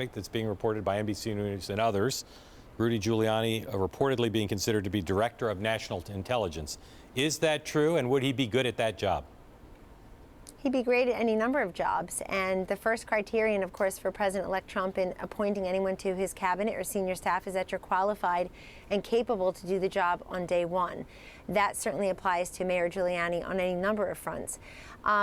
that's being reported by NBC News and others. Rudy Giuliani reportedly being considered to be Director of National Intelligence. Is that true, and would he be good at that job? He'd be great at any number of jobs. And the first criterion, of course, for President-elect Trump in appointing anyone to his cabinet or senior staff is that you're qualified and capable to do the job on day one. That certainly applies to Mayor Giuliani on any number of fronts.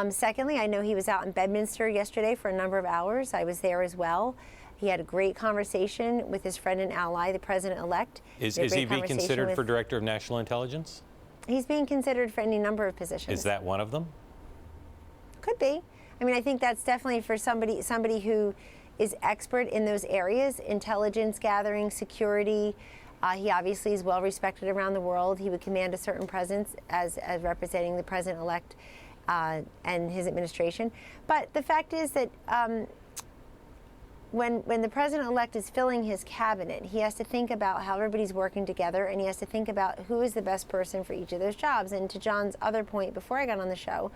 Secondly, I know he was out in Bedminster yesterday for a number of hours. I was there as well. He had a great conversation with his friend and ally, the president-elect. Is he being considered for Director of National Intelligence? He's being considered for any number of positions. Is that one of them? Could be. I mean, I think that's definitely for somebody who is expert in those areas, intelligence gathering, security. He obviously is well respected around the world. He would command a certain presence as representing the president-elect and his administration. But the fact is that when the president-elect is filling his cabinet, he has to think about how everybody's working together, and he has to think about who is the best person for each of those jobs. And to John's other point before I got on the show,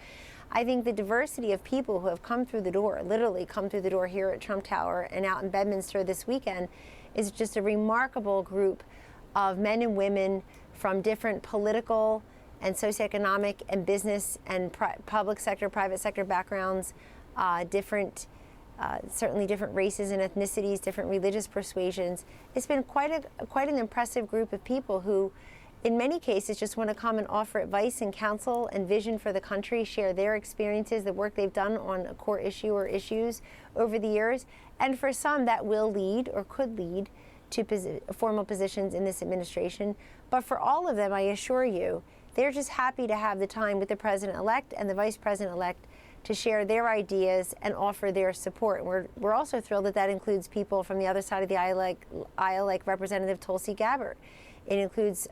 I think the diversity of people who have come through the door, literally come through the door here at Trump Tower and out in Bedminster this weekend, is just a remarkable group of men and women from different political and socioeconomic and business and public sector, private sector backgrounds, certainly different races and ethnicities, different religious persuasions. It's been quite an impressive group of people who, in many cases, just want to come and offer advice and counsel and vision for the country, share their experiences, the work they've done on a core issue or issues over the years. And for some, that will lead or could lead to formal positions in this administration. But for all of them, I assure you, they're just happy to have the time with the president-elect and the vice president-elect to share their ideas and offer their support. And we're also thrilled that includes people from the other side of the aisle, like Representative Tulsi Gabbard. It includes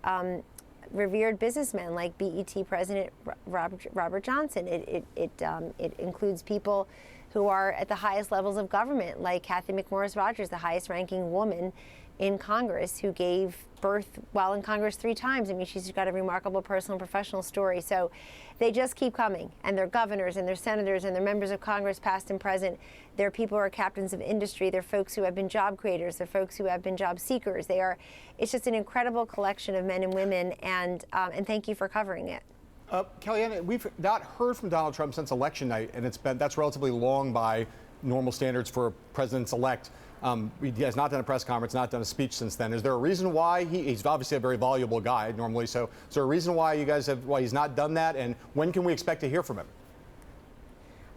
revered businessmen like BET President Robert Johnson. It includes people who are at the highest levels of government, like Kathy McMorris Rodgers, the highest-ranking woman in Congress, who gave birth while in Congress 3 times. I mean, she's got a remarkable personal and professional story. So they just keep coming, and they're governors and they're senators and they're members of Congress, past and present. They're people who are captains of industry. They're folks who have been job creators. They're folks who have been job seekers. It's just an incredible collection of men and women, and thank you for covering it. Kellyanne, we've not heard from Donald Trump since election night, and that's relatively long by normal standards for a president's-elect. He has not done a press conference, not done a speech since then. Is there a reason why he's obviously a very voluble guy normally? So is there a reason why why he's not done that? And when can we expect to hear from him?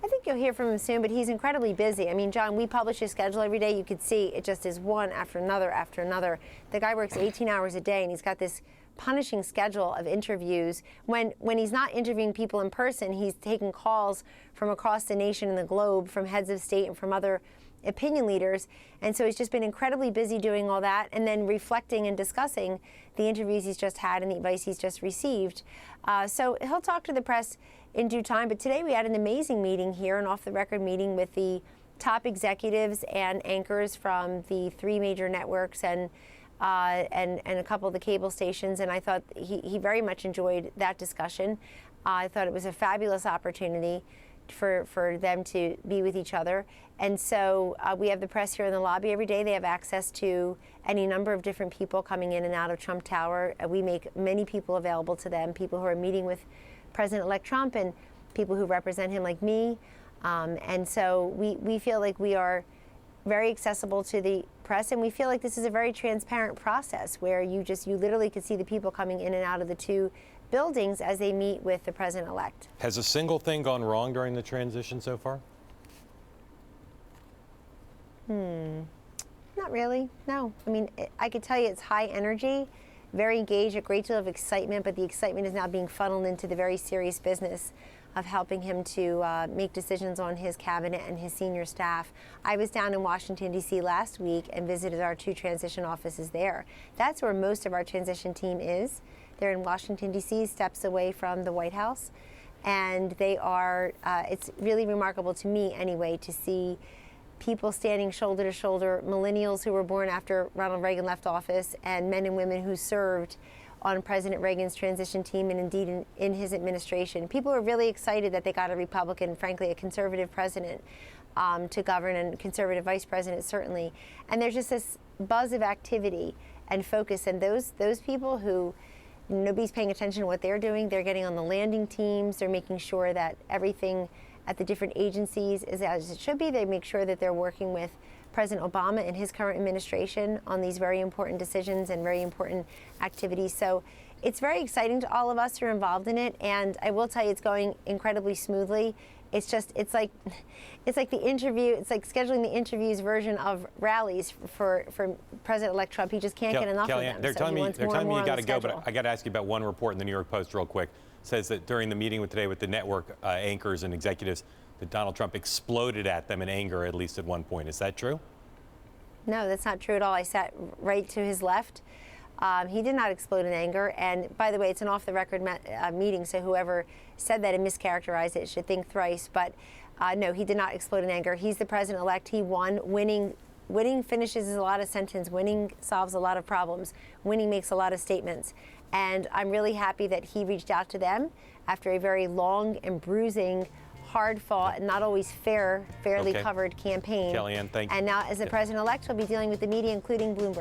I think you'll hear from him soon, but he's incredibly busy. I mean, John, we publish his schedule every day. You could see it just is one after another after another. The guy works 18 hours a day, and he's got this punishing schedule of interviews. When he's not interviewing people in person, he's taking calls from across the nation and the globe, from heads of state and from other opinion leaders. And so he's just been incredibly busy doing all that and then reflecting and discussing the interviews he's just had and the advice he's just received. So he'll talk to the press in due time. But today we had an amazing meeting here, an off-the-record meeting with the top executives and anchors from the 3 major networks and a couple of the cable stations. And I thought he very much enjoyed that discussion. I thought it was a fabulous opportunity for them to be with each other. And so we have the press here in the lobby every day. They have access to any number of different people coming in and out of Trump Tower. We make many people available to them, people who are meeting with President-elect Trump and people who represent him like me. And so we feel like we are very accessible to the press, and we feel like this is a very transparent process where you literally could see the people coming in and out of the 2 buildings as they meet with the president-elect. Has a single thing gone wrong during the transition so far? Not really, no. I mean, I could tell you it's high energy, very engaged, a great deal of excitement, but the excitement is now being funneled into the very serious business of helping him to make decisions on his cabinet and his senior staff. I was down in Washington, D.C. last week and visited our 2 transition offices there. That's where most of our transition team is. They're in Washington, D.C., steps away from the White House. And they are, it's really remarkable to me anyway, to see people standing shoulder to shoulder, millennials who were born after Ronald Reagan left office, and men and women who served on President Reagan's transition team and indeed in his administration. People were really excited that they got a Republican, frankly, a conservative president. to govern, and conservative vice president certainly. And there's just this buzz of activity and focus, and those people who nobody's paying attention to what they're doing, they're getting on the landing teams, they're making sure that everything at the different agencies is as it should be. They make sure that they're working with President Obama and his current administration on these very important decisions and very important activities. So it's very exciting to all of us who are involved in it, and I will tell you it's going incredibly smoothly. It's like the interview. It's like scheduling the interviews version of rallies for President-elect Trump. He just can't get enough of them. They're telling me you got to go, but schedule. I got to ask you about one report in the New York Post real quick. It says that during the meeting today with the network anchors and executives, that Donald Trump exploded at them in anger, at least at one point. Is that true? No, that's not true at all. I sat right to his left. He did not explode in anger. And by the way, it's an off-the-record meeting, so whoever said that and mischaracterized it should think thrice. But no, he did not explode in anger. He's the president-elect. He won. Winning finishes a lot of sentence. Winning solves a lot of problems. Winning makes a lot of statements. And I'm really happy that he reached out to them after a very long and bruising, hard-fought, and not always fairly covered campaign. Kellyanne, thank you. And now, as the president-elect, he'll be dealing with the media, including Bloomberg.